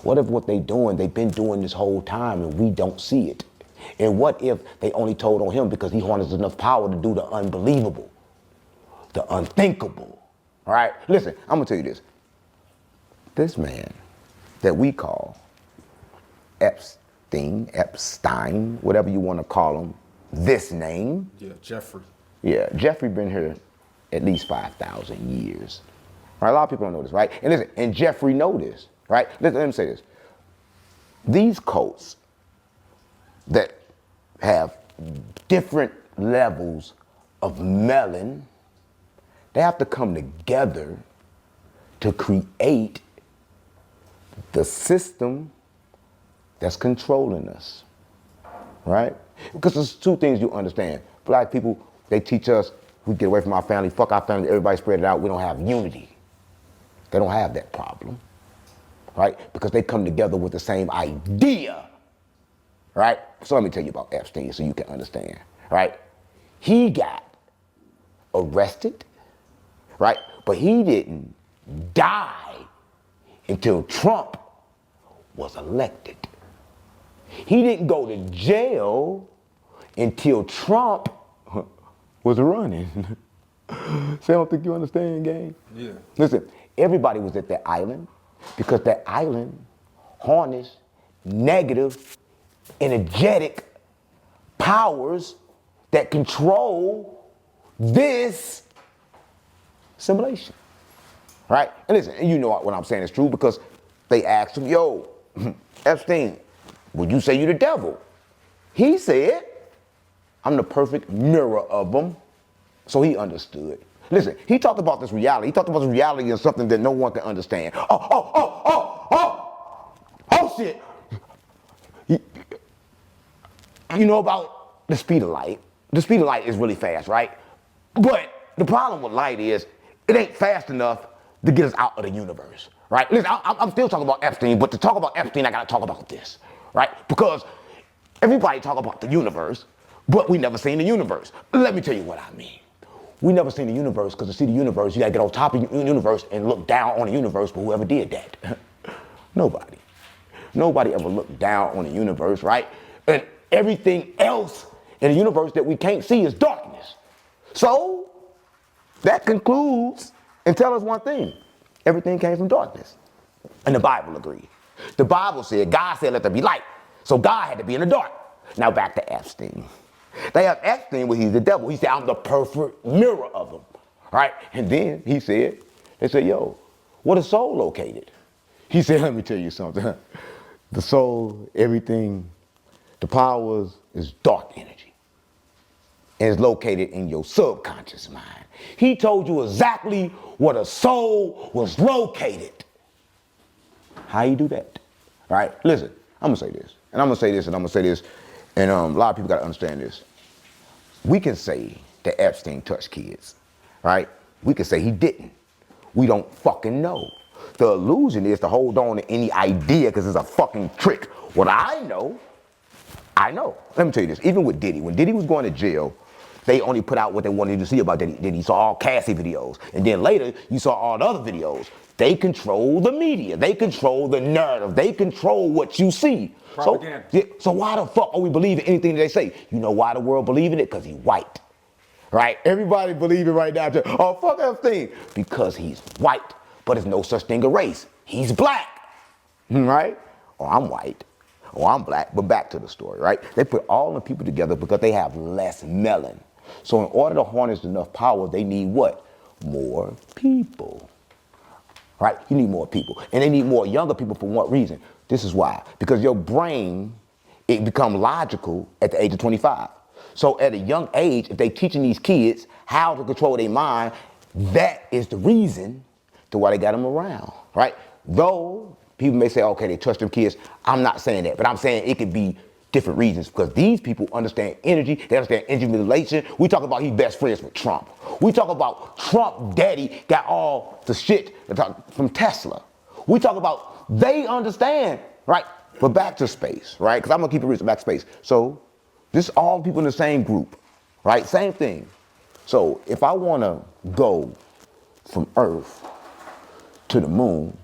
What if what they doing, they've been doing this whole time and we don't see it? And what if they only told on him because he harnessed enough power to do the unbelievable, the unthinkable, all right? Listen, I'm gonna tell you this. This man that we call Epstein, whatever you wanna call him, this name. Yeah, Jeffrey. Yeah, Jeffrey been here at least 5,000 years. Right? A lot of people don't know this, right? And listen, and Jeffrey know this, right? Let me say this. These cults that have different levels of melon, they have to come together to create the system that's controlling us, right? Because there's two things you understand. Black people, they teach us, we get away from our family, fuck our family, everybody spread it out, we don't have unity. They don't have that problem, right? Because they come together with the same idea, right? So let me tell you about Epstein so you can understand, right? He got arrested, right? But he didn't die until Trump was elected. He didn't go to jail until Trump was running. See, I don't think you understand, gang? Yeah. Listen, everybody was at that island because that island harnessed negative, energetic powers that control this simulation, right? And listen, and you know what I'm saying is true because they asked him, yo, Epstein, would you say you the devil? He said, I'm the perfect mirror of them. So he understood. Listen, he talked about this reality. He talked about this reality as something that no one can understand. Oh, shit. You know about the speed of light. The speed of light is really fast, right? But the problem with light is it ain't fast enough to get us out of the universe, right? Listen, I'm still talking about Epstein, but to talk about Epstein, I gotta talk about this, right? Because everybody talk about the universe, but we never seen the universe. Let me tell you what I mean. We never seen the universe because to see the universe, you gotta get on top of the universe and look down on the universe, but whoever did that? Nobody. Nobody ever looked down on the universe, right? And everything else in the universe that we can't see is darkness. So that concludes and tell us one thing. Everything came from darkness. And the Bible agreed. The Bible said, God said, let there be light. So God had to be in the dark. Now back to Epstein. They have Epstein where he's the devil. He said, I'm the perfect mirror of them, right? And then he said, they said, yo, where the soul located? He said, let me tell you something. The soul, everything, the powers is dark energy. And it's located in your subconscious mind. He told you exactly where the soul was located. How you do that? Right? Listen, I'm gonna say this, and I'm gonna say this, and I'm gonna say this, and a lot of people gotta understand this. We can say that Epstein touched kids, right? We can say he didn't. We don't fucking know. The illusion is to hold on to any idea because it's a fucking trick. What I know. Let me tell you this, even with Diddy, when Diddy was going to jail, they only put out what they wanted you to see about Diddy. Diddy saw all Cassie videos. And then later, you saw all the other videos. They control the media. They control the narrative. They control what you see. Propaganda. So why the fuck are we believing anything that they say? You know why the world believing it? Because he's white. Right? Everybody believing right now. Oh, fuck Epstein. Because he's white. But there's no such thing as race. He's black. Right? Or I'm white. Or I'm black. But back to the story, right? They put all the people together because they have less melon. So in order to harness enough power, they need what? More people. Right? You need more people. And they need more younger people for what reason? This is why. Because your brain, it becomes logical at the age of 25. So at a young age, if they teaching these kids how to control their mind, that is the reason to why they got them around, right? Though people may say, okay, they touch them kids. I'm not saying that, but I'm saying it could be different reasons because these people understand energy. They understand energy manipulation. We talk about he's best friends with Trump. We talk about Trump daddy got all the shit from Tesla. We talk about they understand, right? But back to space, right? Because I'm going to keep it real, back to space. So this all people in the same group, right? Same thing. So if I want to go from Earth to the moon,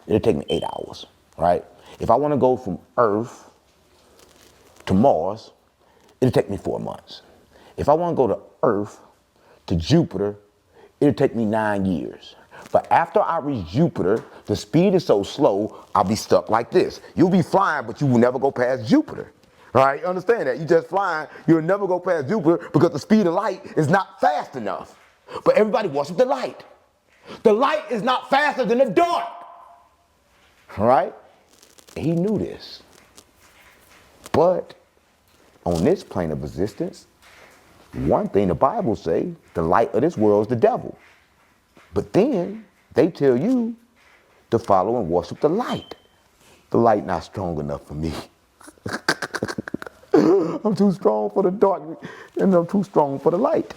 it'll take me 8 hours, right? If I want to go from Earth to Mars, it'll take me 4 months. If I want to go to Earth to Jupiter, it'll take me 9 years. But after I reach Jupiter, the speed is so slow, I'll be stuck like this. You'll be flying, but you will never go past Jupiter. Right? You understand that? You just flying, you'll never go past Jupiter because the speed of light is not fast enough. But everybody worships the light. The light is not faster than the dark. All right? He knew this. But on this plane of existence, one thing the Bible say, the light of this world is the devil. But then they tell you to follow and worship the light. The light not strong enough for me. I'm too strong for the dark and I'm too strong for the light.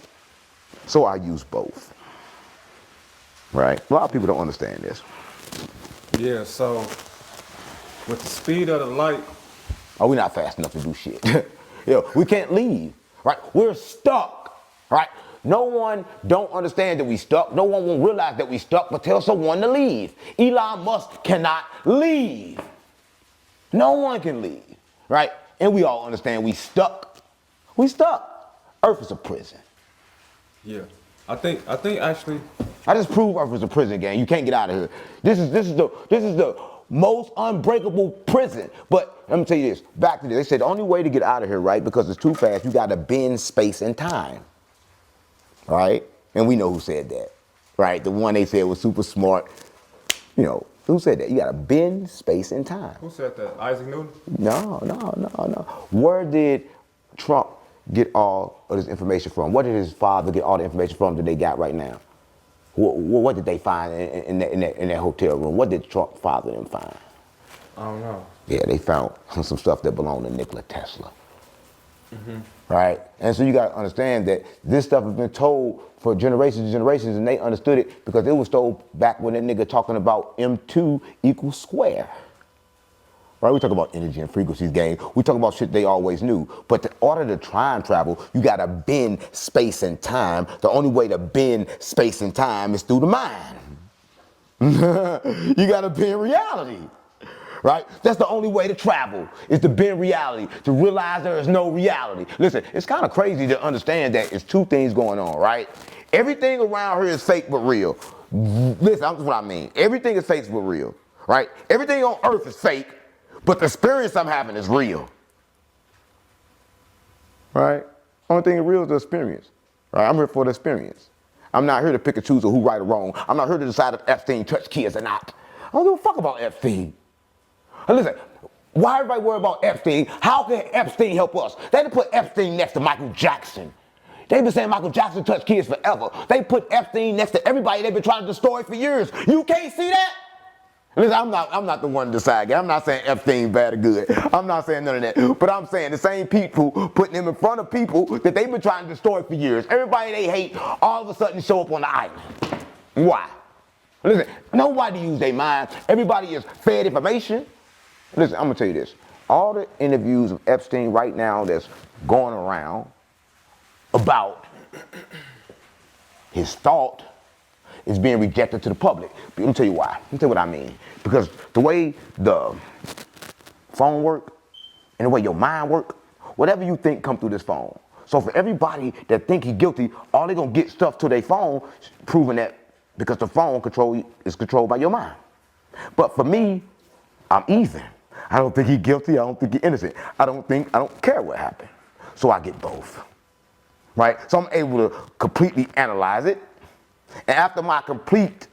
So I use both. Right? A lot of people don't understand this. Yeah, so with the speed of the light. Oh, we're not fast enough to do shit. Yo, we can't leave. Right? We're stuck. Right? No one don't understand that we stuck. No one will realize that we stuck, but tell someone to leave. Elon Musk cannot leave. No one can leave. Right? And we all understand we stuck. We stuck. Earth is a prison. Yeah. I think actually. I just proved Earth is a prison, gang. You can't get out of here. This is the most unbreakable prison. But let me tell you this. Back to this. They said the only way to get out of here, right? Because it's too fast, you gotta bend space and time. Right? And we know who said that. Right? The one they said was super smart. You know, who said that? You gotta bend space and time. Who said that? Isaac Newton? No. Where did Trump get all of this information from? Where did his father get all the information from that they got right now? What did they find in that hotel room? What did Trump's father and them find? I don't know. Yeah, they found some stuff that belonged to Nikola Tesla. Right? And so you got to understand that this stuff has been told for generations and generations, and they understood it because it was told back when that nigga talking about M2 equals square. Right? We talk about energy and frequencies, gang. We talk about shit they always knew. But in order to try and travel, you got to bend space and time. The only way to bend space and time is through the mind. You got to bend reality. Right? That's the only way to travel, is to bend reality, to realize there is no reality. Listen, it's kind of crazy to understand that it's two things going on, right? Everything around here is fake but real. Listen, that's what I mean. Everything is fake but real, right? Everything on earth is fake, but the experience I'm having is real. Right? Only thing real is the experience. Right? I'm here for the experience. I'm not here to pick and choose who right or wrong. I'm not here to decide if Epstein touched kids or not. I don't give a fuck about Epstein. And listen, why everybody worry about Epstein? How can Epstein help us? They done put Epstein next to Michael Jackson. They've been saying Michael Jackson touched kids forever. They put Epstein next to everybody they've been trying to destroy for years. You can't see that? Listen, I'm not the one to decide. I'm not saying Epstein bad or good. I'm not saying none of that. But I'm saying the same people putting them in front of people that they've been trying to destroy for years. Everybody they hate all of a sudden show up on the island. Why? Listen, nobody use their mind. Everybody is fed information. Listen, I'm gonna tell you this. All the interviews of Epstein right now that's going around about his thought is being rejected to the public. Let me tell you why. Let me tell you what I mean. Because the way the phone work and the way your mind work, whatever you think come through this phone. So for everybody that think he's guilty, all they gonna get stuff to their phone proving that because the phone is controlled by your mind. But for me, I'm even. I don't think he's guilty. I don't think he's innocent. I don't care what happened. So I get both. Right? So I'm able to completely analyze it. And after my complete